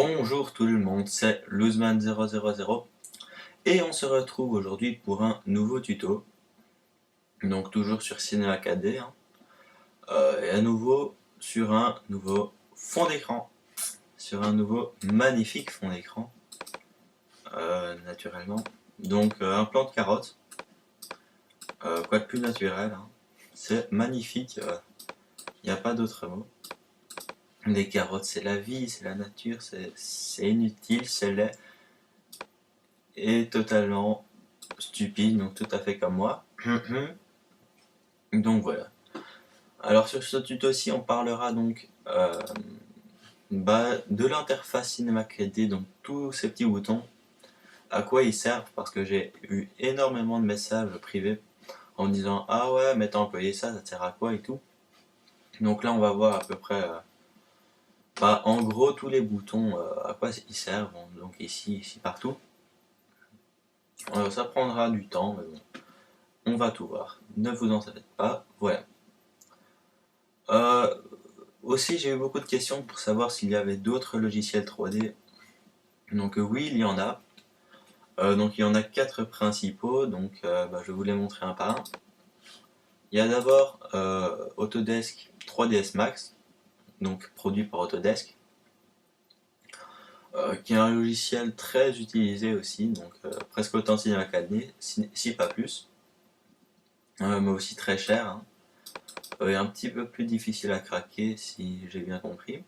Bonjour tout le monde, c'est Luzman000 et on se retrouve aujourd'hui pour un nouveau tuto, donc toujours sur Cinéma 4D, et à nouveau sur un nouveau fond d'écran, sur un nouveau magnifique fond d'écran, naturellement. Donc un plant de carottes, quoi de plus naturel, hein. C'est magnifique, il n'y a pas d'autre mot. Les carottes c'est la vie, c'est la nature, c'est inutile, c'est laid. Et totalement stupide, donc tout à fait comme moi. Donc voilà. Alors sur ce tuto-ci, on parlera donc de l'interface Cinema 4D, donc tous ces petits boutons, à quoi ils servent, parce que j'ai eu énormément de messages privés en me disant ah ouais mais t'as employé ça, ça te sert à quoi et tout. Donc là on va voir à peu près en gros tous les boutons à quoi ils servent, donc ici, partout. Ça prendra du temps, mais bon. On va tout voir, ne vous en faites pas, voilà. Aussi, j'ai eu beaucoup de questions pour savoir s'il y avait d'autres logiciels 3D. Donc oui, il y en a. Donc il y en a 4 principaux, donc je vais vous les montrer un par un. Il y a d'abord Autodesk 3ds Max, donc produit par Autodesk, qui est un logiciel très utilisé aussi, donc presque autant de Cinema 4D, si pas plus, mais aussi très cher, hein. Et un petit peu plus difficile à craquer si j'ai bien compris.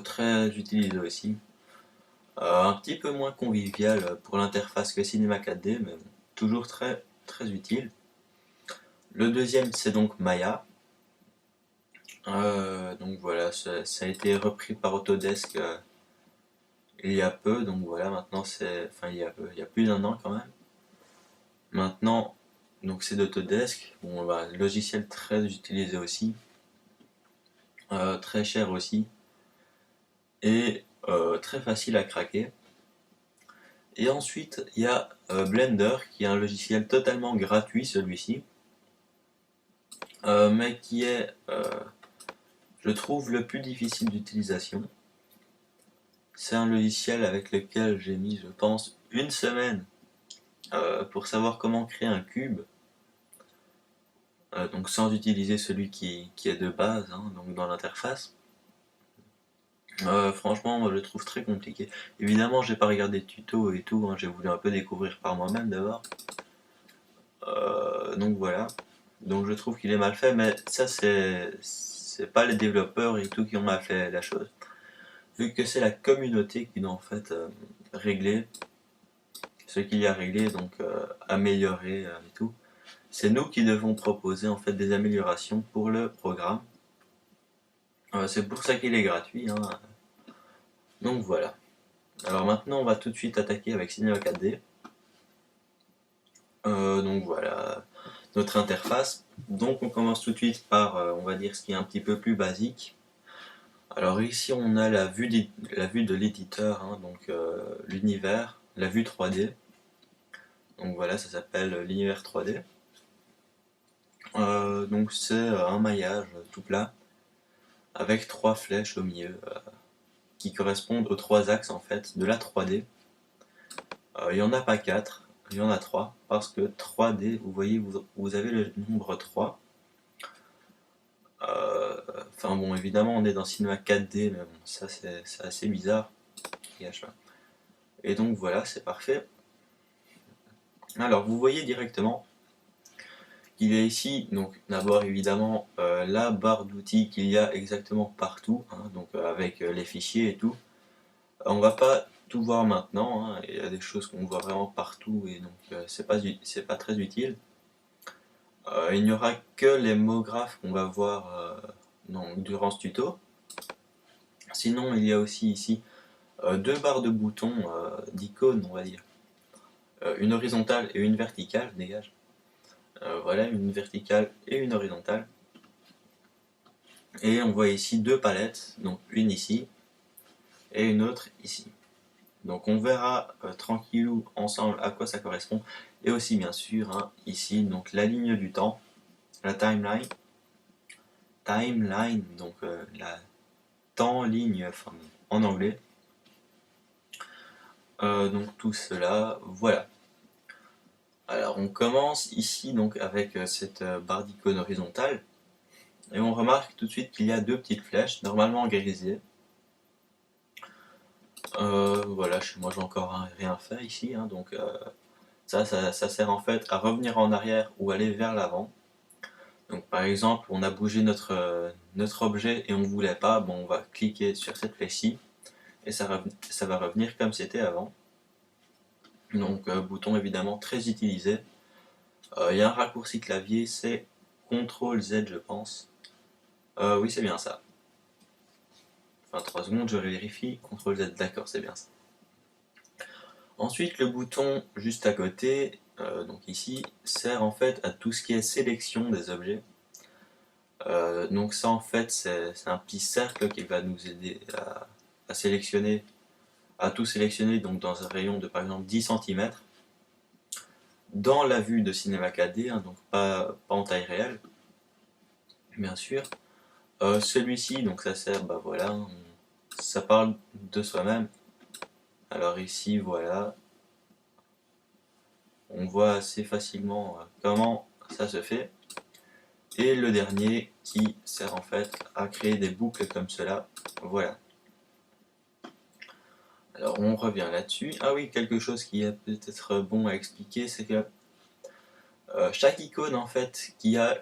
Très utilisé aussi. Un petit peu moins convivial pour l'interface que Cinema 4D, mais bon, toujours très utile. Le deuxième c'est donc Maya. Donc voilà, ça a été repris par Autodesk il y a peu, donc voilà, maintenant c'est. Enfin il y a plus d'1 an quand même. Maintenant, donc c'est d'Autodesk, bon logiciel très utilisé aussi, très cher aussi, et très facile à craquer. Et ensuite, il y a Blender, qui est un logiciel totalement gratuit, celui-ci, mais qui est, je trouve, le plus difficile d'utilisation. C'est un logiciel avec lequel j'ai mis, je pense, 1 semaine pour savoir comment créer un cube, donc sans utiliser celui qui est de base, hein, donc dans l'interface. Franchement, je le trouve très compliqué. Évidemment, j'ai pas regardé de tuto et tout, hein, j'ai voulu un peu découvrir par moi-même d'abord. Donc voilà. Donc je trouve qu'il est mal fait, mais ça c'est pas les développeurs et tout qui ont mal fait la chose. Vu que c'est la communauté qui doit en fait régler ce qu'il y a à régler, donc améliorer et tout. C'est nous qui devons proposer en fait des améliorations pour le programme. C'est pour ça qu'il est gratuit, hein. Donc voilà. Alors maintenant on va tout de suite attaquer avec Cinema 4D. Donc voilà notre interface. Donc on commence tout de suite par, on va dire, ce qui est un petit peu plus basique. Alors ici on a la vue de l'éditeur, hein, donc l'univers, la vue 3D. Donc voilà, ça s'appelle l'univers 3D. Donc c'est un maillage tout plat avec 3 flèches au milieu qui correspondent aux 3 axes en fait de la 3D. Il n'y en a pas 4, il y en a 3 parce que 3D, vous voyez, vous avez le nombre 3. Enfin bon, évidemment on est dans Cinema 4D, mais bon, ça c'est assez bizarre. Et donc voilà, c'est parfait. Alors vous voyez directement qu'il y a ici, donc d'abord évidemment la barre d'outils qu'il y a exactement partout, hein, donc avec les fichiers et tout. On va pas tout voir maintenant, hein, il y a des choses qu'on voit vraiment partout et donc c'est pas très utile. Il n'y aura que les mots graphes qu'on va voir durant ce tuto. Sinon il y a aussi ici 2 barres de boutons, d'icônes on va dire. Une horizontale et une verticale, dégage. Voilà, une verticale et une horizontale. Et on voit ici 2 palettes, donc une ici et une autre ici. Donc on verra tranquillou ensemble à quoi ça correspond. Et aussi bien sûr hein, ici donc la ligne du temps, la timeline, donc la temps ligne, enfin en anglais. Donc tout cela, voilà. Alors on commence ici donc avec cette barre d'icône horizontale et on remarque tout de suite qu'il y a deux petites flèches, normalement grisées. Voilà, moi j'ai encore rien fait ici, hein, donc ça sert en fait à revenir en arrière ou aller vers l'avant. Donc par exemple, on a bougé notre objet et on ne voulait pas, bon, on va cliquer sur cette flèche-ci et ça va revenir comme c'était avant. Donc bouton évidemment très utilisé. Il y a un raccourci clavier, c'est CTRL Z je pense. Oui c'est bien ça. Enfin 3 secondes, je vérifie. CTRL Z, d'accord, c'est bien ça. Ensuite le bouton juste à côté, donc ici, sert en fait à tout ce qui est sélection des objets. Donc ça en fait c'est un petit cercle qui va nous aider à sélectionner, à tout sélectionner donc dans un rayon de par exemple 10 cm dans la vue de Cinema 4D, hein, donc pas en taille réelle bien sûr. Celui-ci donc ça sert, bah voilà, ça parle de soi-même. Alors ici voilà, on voit assez facilement comment ça se fait. Et le dernier qui sert en fait à créer des boucles comme cela, voilà. Alors on revient là-dessus. Ah oui, quelque chose qui est peut-être bon à expliquer, c'est que chaque icône en fait qui a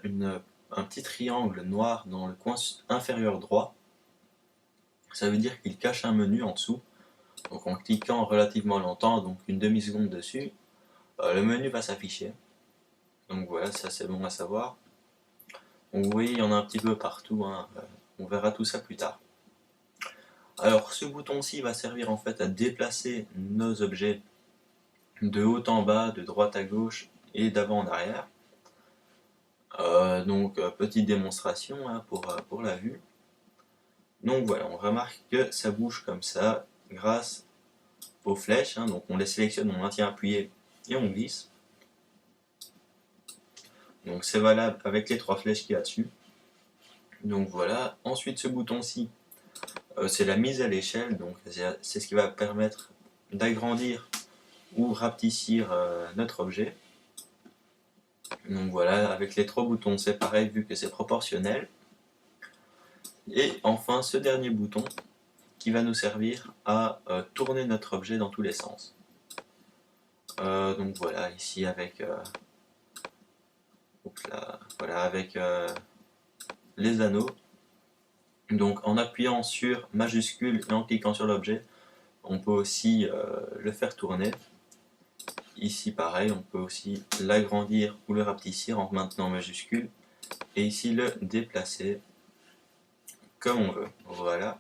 un petit triangle noir dans le coin inférieur droit, ça veut dire qu'il cache un menu en dessous. Donc en cliquant relativement longtemps, donc une demi-seconde dessus, le menu va s'afficher. Donc voilà, ça c'est bon à savoir. Donc vous voyez, il y en a un petit peu partout, hein. On verra tout ça plus tard. Alors ce bouton-ci va servir en fait à déplacer nos objets de haut en bas, de droite à gauche et d'avant en arrière. Donc petite démonstration hein, pour la vue. Donc voilà, on remarque que ça bouge comme ça grâce aux flèches. Hein, donc on les sélectionne, on maintient appuyé et on glisse. Donc c'est valable avec les trois flèches qu'il y a dessus. Donc voilà, ensuite ce bouton-ci, c'est la mise à l'échelle. Donc c'est ce qui va permettre d'agrandir ou rapetissir notre objet. Donc voilà, avec les trois boutons c'est pareil vu que c'est proportionnel. Et enfin ce dernier bouton qui va nous servir à tourner notre objet dans tous les sens. Donc voilà, ici avec, voilà, avec les anneaux. Donc en appuyant sur majuscule et en cliquant sur l'objet, on peut aussi le faire tourner. Ici pareil, on peut aussi l'agrandir ou le rapetissir en maintenant majuscule. Et ici le déplacer comme on veut. Voilà.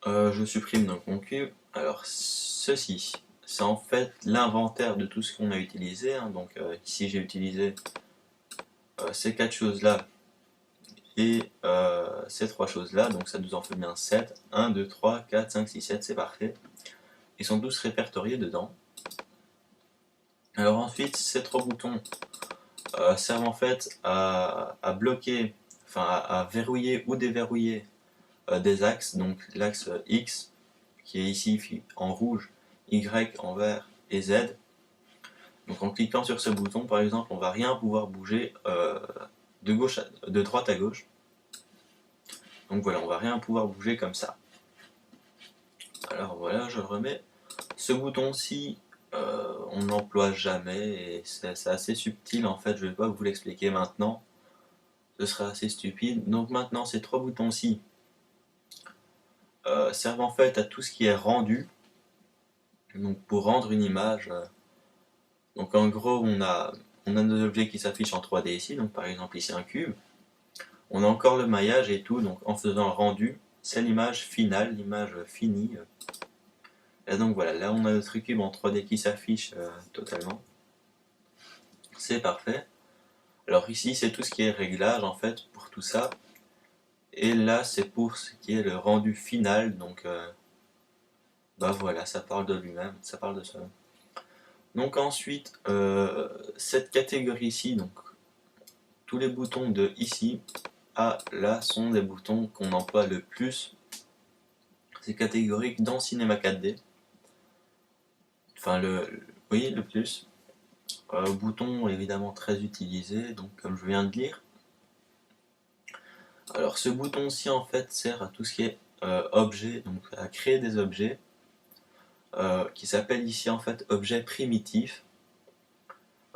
Je supprime donc mon cube. Alors ceci, c'est en fait l'inventaire de tout ce qu'on a utilisé. Hein. Donc ici j'ai utilisé ces quatre choses-là et ces trois choses-là. Donc ça nous en fait bien 7. 1, 2, 3, 4, 5, 6, 7, c'est parfait. Ils sont tous répertoriés dedans. Alors ensuite, ces trois boutons servent en fait à bloquer, enfin à verrouiller ou déverrouiller des axes. Donc l'axe X qui est ici en rouge, Y en vert et Z. Donc en cliquant sur ce bouton par exemple, on va rien pouvoir bouger de droite à gauche. Donc voilà, on va rien pouvoir bouger comme ça. Alors voilà, je le remets. Ce bouton-ci, on ne l'emploie jamais et c'est assez subtil en fait, je ne vais pas vous l'expliquer maintenant. Ce serait assez stupide. Donc maintenant, ces trois boutons-ci servent en fait à tout ce qui est rendu. Donc pour rendre une image, donc en gros on a nos objets qui s'affichent en 3D ici, donc par exemple ici un cube. On a encore le maillage et tout, donc en faisant le rendu, c'est l'image finale, l'image finie. Et donc voilà, là on a notre cube en 3D qui s'affiche totalement. C'est parfait. Alors ici c'est tout ce qui est réglage en fait pour tout ça. Et là c'est pour ce qui est le rendu final, donc bah voilà, ça parle de lui-même, ça parle de ça. Donc ensuite, cette catégorie ici, donc tous les boutons de ici, là sont des boutons qu'on emploie le plus. C'est catégorique dans Cinema 4D. Enfin, oui, le plus. Bouton évidemment très utilisé, donc comme je viens de dire. Alors ce bouton-ci en fait sert à tout ce qui est objet, donc à créer des objets, qui s'appellent ici en fait objets primitifs.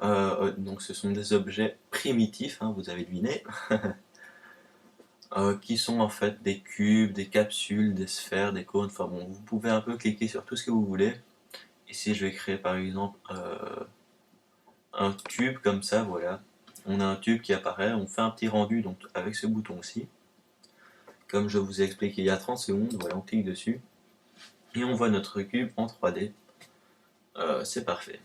Donc ce sont des objets primitifs, hein, vous avez deviné, qui sont en fait des cubes, des capsules, des sphères, des cônes, enfin bon, vous pouvez un peu cliquer sur tout ce que vous voulez. Ici je vais créer par exemple un tube comme ça, voilà. On a un tube qui apparaît, on fait un petit rendu donc avec ce bouton-ci. Comme je vous ai expliqué il y a 30 secondes, voilà, on clique dessus et on voit notre cube en 3D. C'est parfait.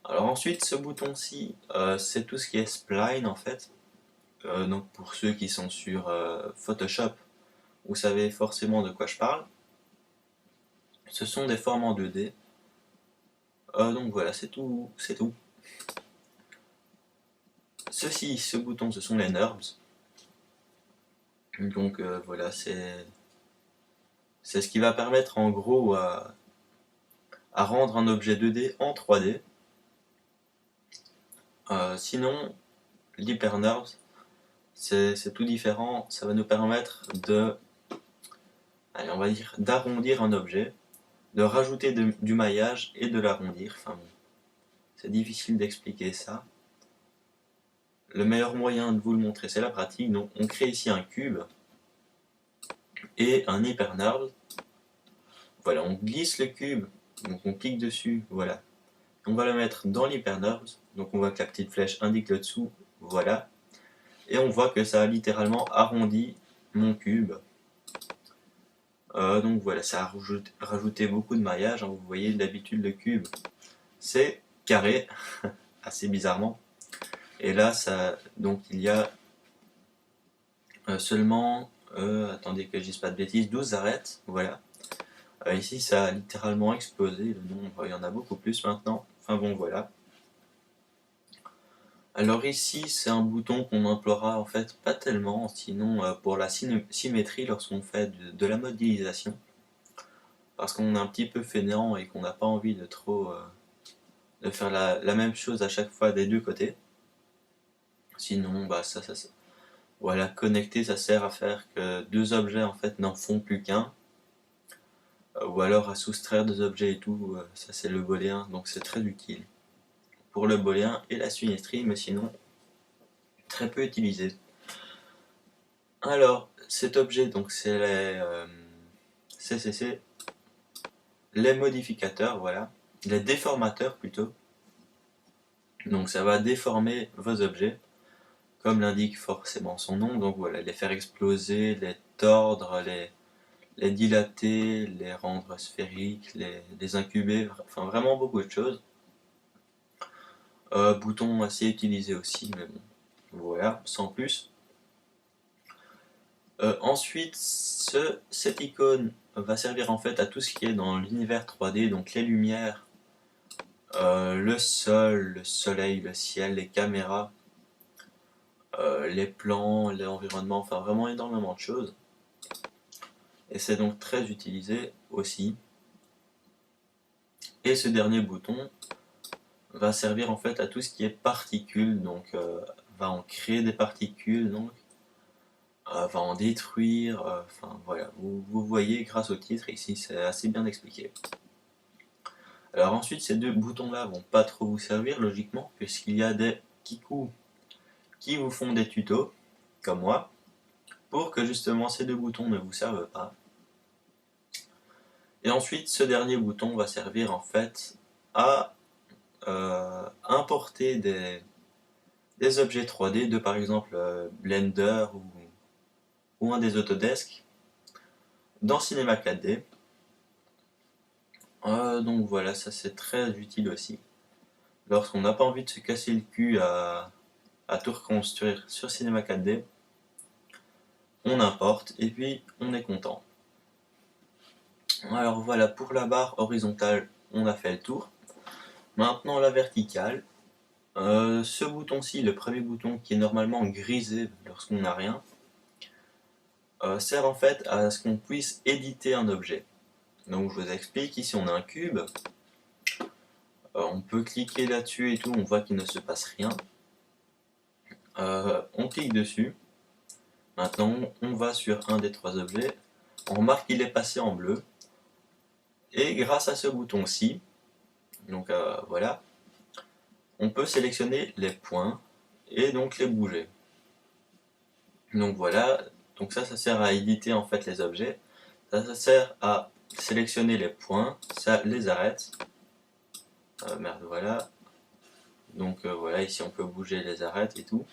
Alors ensuite, ce bouton-ci, c'est tout ce qui est spline en fait. Donc pour ceux qui sont sur Photoshop, vous savez forcément de quoi je parle. Ce sont des formes en 2D. Donc voilà, c'est tout, c'est tout. Ce bouton, ce sont les NURBS. Donc voilà, c'est ce qui va permettre en gros à rendre un objet 2D en 3D. Sinon, l'HyperNURBS, c'est tout différent. Ça va nous permettre allez, on va dire, d'arrondir un objet, de rajouter du maillage et de l'arrondir. Enfin bon, c'est difficile d'expliquer ça. Le meilleur moyen de vous le montrer, c'est la pratique. Donc, on crée ici un cube et un HyperNURBS. Voilà, on glisse le cube, donc on clique dessus, voilà. On va le mettre dans l'HyperNURBS, donc on voit que la petite flèche indique le dessous, voilà. Et on voit que ça a littéralement arrondi mon cube. Donc voilà, ça a rajouté beaucoup de maillage, hein. Vous voyez d'habitude le cube c'est carré, assez bizarrement. Et là, donc il y a seulement, attendez que je dise pas de bêtises, 12 arêtes, voilà. Ici, ça a littéralement explosé, le nombre, il y en a beaucoup plus maintenant. Enfin bon, voilà. Alors ici, c'est un bouton qu'on emploiera en fait pas tellement, sinon pour la symétrie lorsqu'on fait de la modélisation. Parce qu'on est un petit peu fainéant et qu'on n'a pas envie de trop de faire la même chose à chaque fois des deux côtés. Sinon, bah voilà, connecter, ça sert à faire que deux objets en fait n'en font plus qu'un. Ou alors à soustraire des objets et tout, ça c'est le booléen, donc c'est très utile. Pour le booléen et la symétrie, mais sinon, très peu utilisé. Alors, cet objet, donc c'est les CCC, les modificateurs, voilà, les déformateurs plutôt. Donc ça va déformer vos objets, comme l'indique forcément son nom, donc voilà, les faire exploser, les tordre, les dilater, les rendre sphériques, les incuber, enfin vraiment beaucoup de choses. Bouton assez utilisé aussi, mais bon, voilà, sans plus. Ensuite, cette icône va servir en fait à tout ce qui est dans l'univers 3D, donc les lumières, le sol, le soleil, le ciel, les caméras, les plans, l'environnement, enfin vraiment énormément de choses. Et c'est donc très utilisé aussi. Et ce dernier bouton va servir en fait à tout ce qui est particules, donc va en créer des particules, donc va en détruire, enfin voilà, vous voyez grâce au titre ici, c'est assez bien expliqué. Alors ensuite, ces deux boutons-là vont pas trop vous servir logiquement, puisqu'il y a des kikous qui vous font des tutos, comme moi, pour que justement ces deux boutons ne vous servent pas. Et ensuite, ce dernier bouton va servir en fait à importer des objets 3D de par exemple Blender ou un des Autodesk dans Cinema 4D. Donc voilà, ça c'est très utile aussi. Lorsqu'on n'a pas envie de se casser le cul à tout reconstruire sur Cinema 4D, on importe et puis on est content. Alors voilà, pour la barre horizontale, on a fait le tour. Maintenant la verticale, Ce bouton-ci, le premier bouton qui est normalement grisé lorsqu'on n'a rien, sert en fait à ce qu'on puisse éditer un objet. Donc je vous explique, ici on a un cube, on peut cliquer là-dessus et tout, on voit qu'il ne se passe rien. On clique dessus, maintenant on va sur un des trois objets, on remarque qu'il est passé en bleu, et grâce à ce bouton-ci, donc voilà, on peut sélectionner les points et donc les bouger. Donc voilà, donc ça sert à éditer en fait les objets, ça sert à sélectionner les points, ça les arrête. Merde, voilà. Donc voilà, ici on peut bouger les arêtes et tout.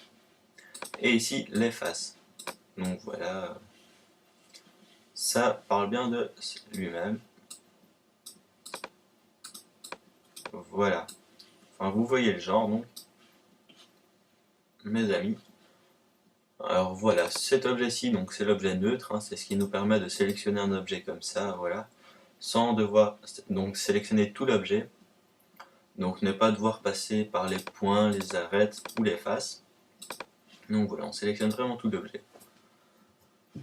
Et ici les faces. Donc voilà, ça parle bien de lui-même. Voilà. Enfin, vous voyez le genre, donc, mes amis. Alors voilà, cet objet-ci, donc c'est l'objet neutre, hein, c'est ce qui nous permet de sélectionner un objet comme ça, voilà, sans devoir donc sélectionner tout l'objet. Donc ne pas devoir passer par les points, les arêtes ou les faces. Donc voilà, on sélectionne vraiment tout l'objet.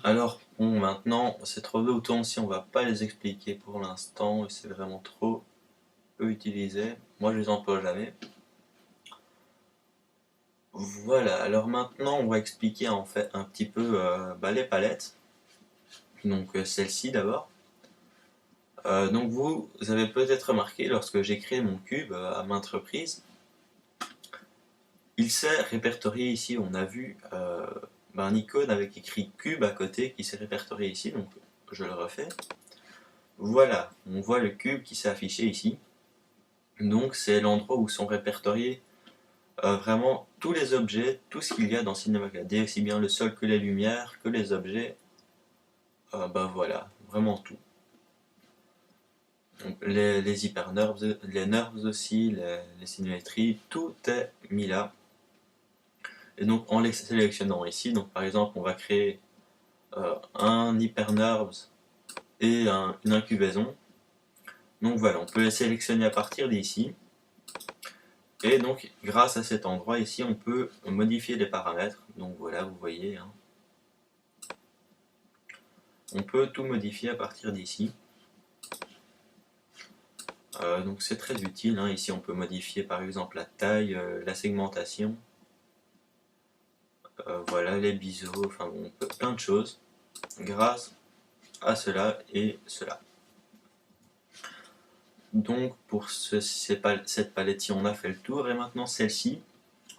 Alors bon, maintenant, ces trois boutons si on va pas les expliquer pour l'instant, et c'est vraiment trop peu utilisé. Moi je les emploie jamais. Voilà, alors maintenant on va expliquer en fait un petit peu les palettes. Donc celle-ci d'abord. Donc vous avez peut-être remarqué lorsque j'ai créé mon cube à maintes reprises, il s'est répertorié ici, on a vu un icône avec écrit cube à côté qui s'est répertorié ici, donc je le refais. Voilà, on voit le cube qui s'est affiché ici. Donc c'est l'endroit où sont répertoriés vraiment tous les objets, tout ce qu'il y a dans Cinema 4D, aussi bien le sol que les lumières, que les objets. Voilà, vraiment tout. Les hypernerves, les nerves aussi, les symétries, tout est mis là. Et donc en les sélectionnant ici, donc par exemple on va créer un hypernerves et une incubaison. Donc voilà, on peut les sélectionner à partir d'ici. Et donc grâce à cet endroit ici, on peut modifier les paramètres. Donc voilà, vous voyez, hein. On peut tout modifier à partir d'ici. Donc c'est très utile, hein. Ici on peut modifier par exemple la taille, la segmentation. Voilà, les biseaux, enfin bon, on peut plein de choses grâce à cela et cela. Donc pour cette palette-ci, on a fait le tour et maintenant celle-ci,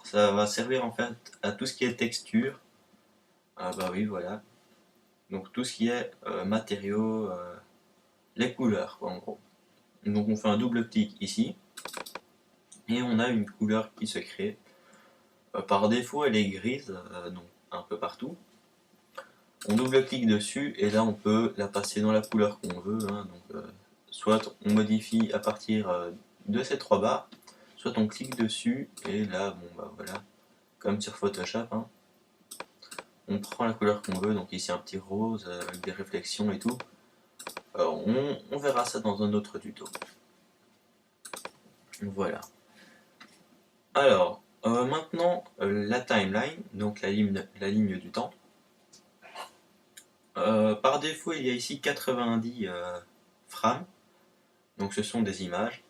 ça va servir en fait à tout ce qui est texture. Ah bah oui, voilà. Donc tout ce qui est matériaux, les couleurs quoi, en gros. Donc on fait un double clic ici et on a une couleur qui se crée. Par défaut, elle est grise, donc un peu partout. On double-clique dessus et là on peut la passer dans la couleur qu'on veut, hein, donc, soit on modifie à partir de ces trois barres, soit on clique dessus et là bon bah voilà, comme sur Photoshop, hein, on prend la couleur qu'on veut, donc ici un petit rose avec des réflexions et tout. On verra ça dans un autre tuto. Voilà. Alors maintenant la timeline, donc la ligne du temps. Par défaut, il y a ici 90 frames, donc ce sont des images.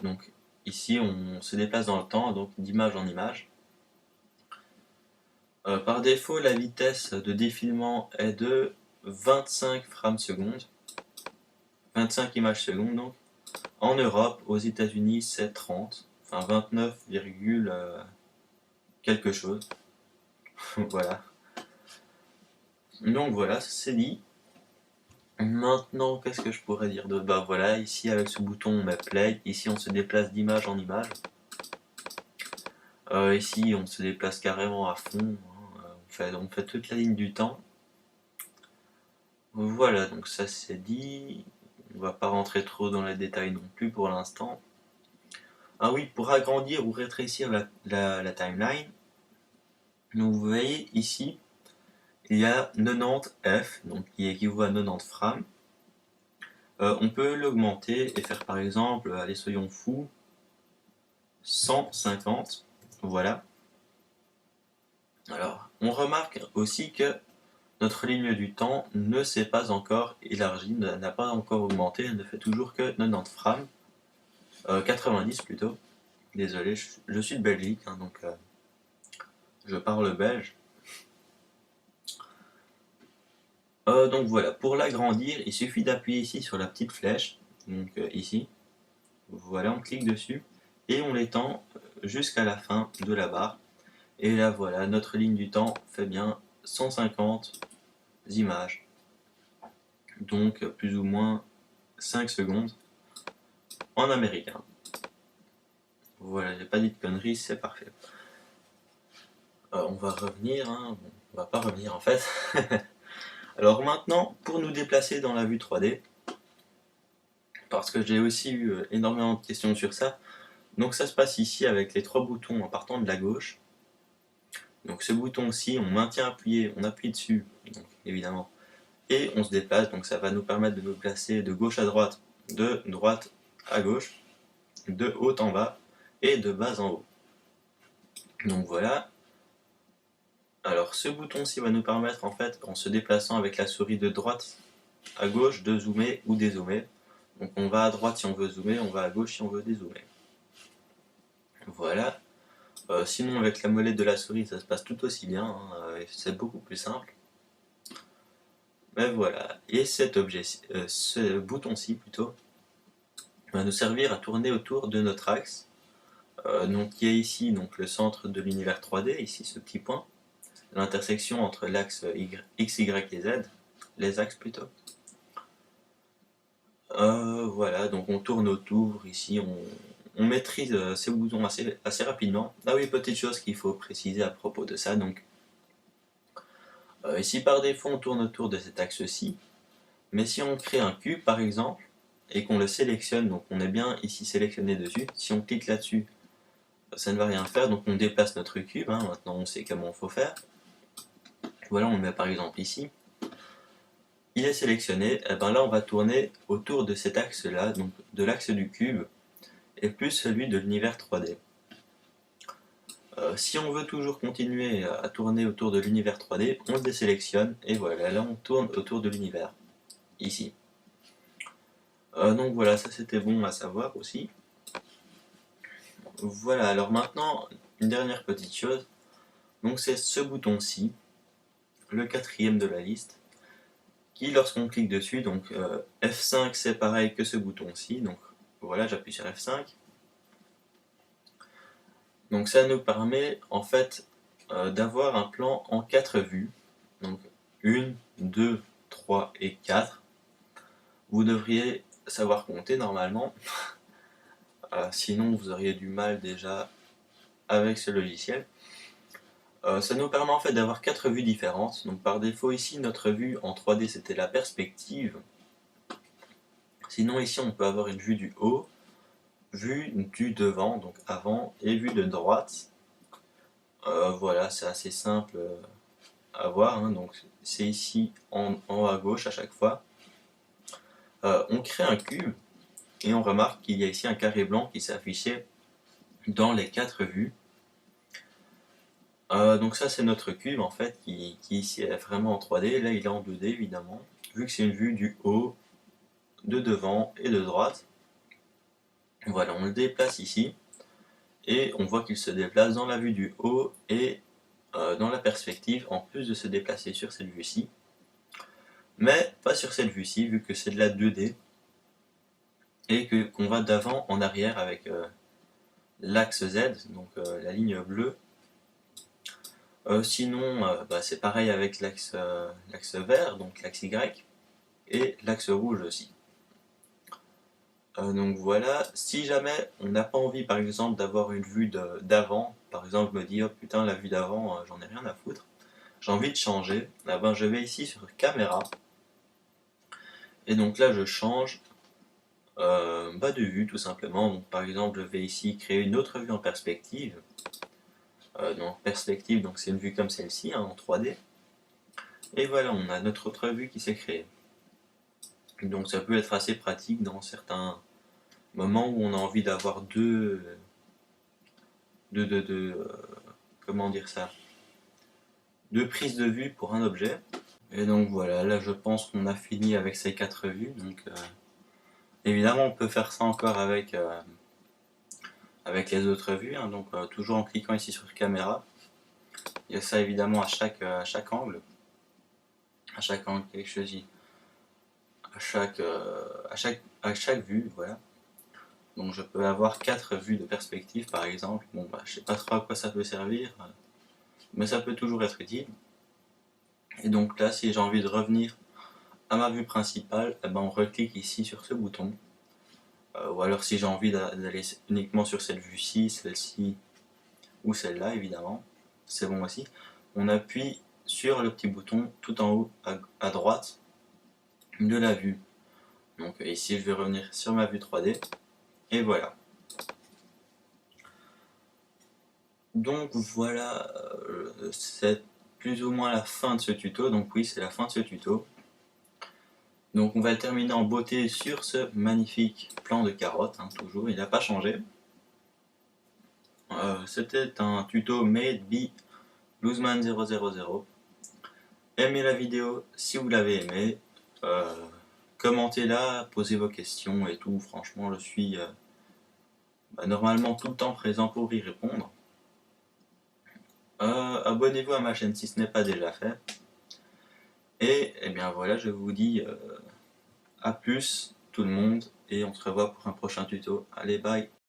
Donc ici, on se déplace dans le temps, donc d'image en image. Par défaut, la vitesse de défilement est de 25 frames secondes, 25 images secondes donc. En Europe, aux États-Unis, c'est 30, enfin 29, quelque chose. Voilà. Donc voilà, c'est dit. Maintenant, qu'est-ce que je pourrais dire d'autre? Bah voilà, ici avec ce bouton on met play, ici on se déplace d'image en image. Ici on se déplace carrément à fond, hein. On fait toute la ligne du temps. Voilà, donc ça c'est dit. On va pas rentrer trop dans les détails non plus pour l'instant. Ah oui, pour agrandir ou rétrécir la timeline, donc vous voyez ici, il y a 90 F, donc qui équivaut à 90 frames. On peut l'augmenter et faire par exemple, allez soyons fous, 150. Voilà. Alors, on remarque aussi que notre ligne du temps ne s'est pas encore élargie, n'a pas encore augmenté, elle ne fait toujours que 90 frames, 90 plutôt. Désolé, je suis de Belgique, hein, donc je parle belge. Donc voilà, pour l'agrandir, il suffit d'appuyer ici sur la petite flèche, donc ici. Voilà, on clique dessus et on l'étend jusqu'à la fin de la barre. Et là voilà, notre ligne du temps fait bien 150 images. Donc plus ou moins 5 secondes en américain. Voilà, j'ai pas dit de conneries, c'est parfait. On va revenir, hein. Bon, on va pas revenir en fait. Alors maintenant, pour nous déplacer dans la vue 3D, parce que j'ai aussi eu énormément de questions sur ça, donc ça se passe ici avec les 3 boutons en partant de la gauche. Donc ce bouton-ci, on maintient appuyé, on appuie dessus, donc, évidemment, et on se déplace, donc ça va nous permettre de nous placer de gauche à droite, de droite à gauche, de haut en bas et de bas en haut. Donc voilà. Alors ce bouton-ci va nous permettre en fait, en se déplaçant avec la souris de droite à gauche, de zoomer ou dézoomer. Donc on va à droite si on veut zoomer, on va à gauche si on veut dézoomer. Voilà. Sinon avec la molette de la souris ça se passe tout aussi bien, hein, c'est beaucoup plus simple. Mais voilà, et ce bouton-ci plutôt, va nous servir à tourner autour de notre axe, donc qui est ici donc le centre de l'univers 3D, ici ce petit point, l'intersection entre l'axe X, Y et Z, les axes plutôt. Voilà, donc on tourne autour, ici on maîtrise ces boutons assez rapidement. Ah oui, petite chose qu'il faut préciser à propos de ça, donc ici par défaut on tourne autour de cet axe-ci, mais si on crée un cube par exemple, et qu'on le sélectionne, donc on est bien ici sélectionné dessus, si on clique là-dessus, ça ne va rien faire, donc on déplace notre cube, hein, maintenant on sait comment il faut faire. Voilà, on le met par exemple ici. Il est sélectionné, et ben là on va tourner autour de cet axe-là, donc de l'axe du cube, et plus celui de l'univers 3D. Si on veut toujours continuer à tourner autour de l'univers 3D, on le désélectionne, et voilà, là on tourne autour de l'univers, ici. Donc voilà, ça c'était bon à savoir aussi. Voilà, alors maintenant, une dernière petite chose, donc c'est ce bouton-ci, le 4e de la liste, qui lorsqu'on clique dessus, donc F5 c'est pareil que ce bouton-ci, donc voilà, j'appuie sur F5. Donc ça nous permet en fait d'avoir un plan en 4 vues, donc 1, 2, 3 et 4. Vous devriez savoir compter normalement, sinon vous auriez du mal déjà avec ce logiciel. Ça nous permet en fait d'avoir 4 vues différentes. Donc par défaut ici notre vue en 3D c'était la perspective. Sinon ici on peut avoir une vue du haut, vue du devant, donc avant, et vue de droite. Voilà, c'est assez simple à voir, hein. Donc c'est ici en haut à gauche à chaque fois. On crée un cube et on remarque qu'il y a ici un carré blanc qui s'est affiché dans les 4 vues. Donc ça c'est notre cube en fait qui ici est vraiment en 3D, là il est en 2D évidemment, vu que c'est une vue du haut, de devant et de droite. Voilà, on le déplace ici et on voit qu'il se déplace dans la vue du haut et dans la perspective en plus de se déplacer sur cette vue-ci. Mais pas sur cette vue-ci vu que c'est de la 2D et qu'on va d'avant en arrière avec l'axe Z, donc la ligne bleue. Sinon, c'est pareil avec l'axe vert, donc l'axe Y, et l'axe rouge aussi. Donc voilà, si jamais on n'a pas envie par exemple d'avoir une vue d'avant, par exemple je me dis oh putain la vue d'avant j'en ai rien à foutre, j'ai envie de changer, ben, je vais ici sur caméra, et donc là je change de vue tout simplement. Donc par exemple je vais ici créer une autre vue en perspective. Donc perspective, donc c'est une vue comme celle-ci, hein, en 3D. Et voilà, on a notre autre vue qui s'est créée. Donc ça peut être assez pratique dans certains moments où on a envie d'avoir deux comment dire ça, de prise de vue pour un objet. Et donc voilà, là je pense qu'on a fini avec ces 4 vues. Donc évidemment on peut faire ça encore avec les autres vues, hein, donc toujours en cliquant ici sur caméra. Il y a ça évidemment à chaque angle. À chaque angle que je choisis. À chaque vue, voilà. Donc je peux avoir 4 vues de perspective par exemple. Bon bah je sais pas trop à quoi ça peut servir, mais ça peut toujours être utile. Et donc là si j'ai envie de revenir à ma vue principale, eh ben, on reclique ici sur ce bouton. Ou alors si j'ai envie d'aller uniquement sur cette vue-ci, celle-ci ou celle-là évidemment, c'est bon aussi. On appuie sur le petit bouton tout en haut à droite de la vue. Donc ici je vais revenir sur ma vue 3D et voilà. Donc voilà, c'est plus ou moins la fin de ce tuto. Donc oui, c'est la fin de ce tuto. Donc on va le terminer en beauté sur ce magnifique plan de carotte, hein, toujours, il n'a pas changé. C'était un tuto made by Loseman000. Aimez la vidéo si vous l'avez aimé, commentez-la, posez vos questions et tout. Franchement, je suis normalement tout le temps présent pour y répondre. Abonnez-vous à ma chaîne si ce n'est pas déjà fait. Et bien voilà, je vous dis à plus tout le monde et on se revoit pour un prochain tuto. Allez, bye!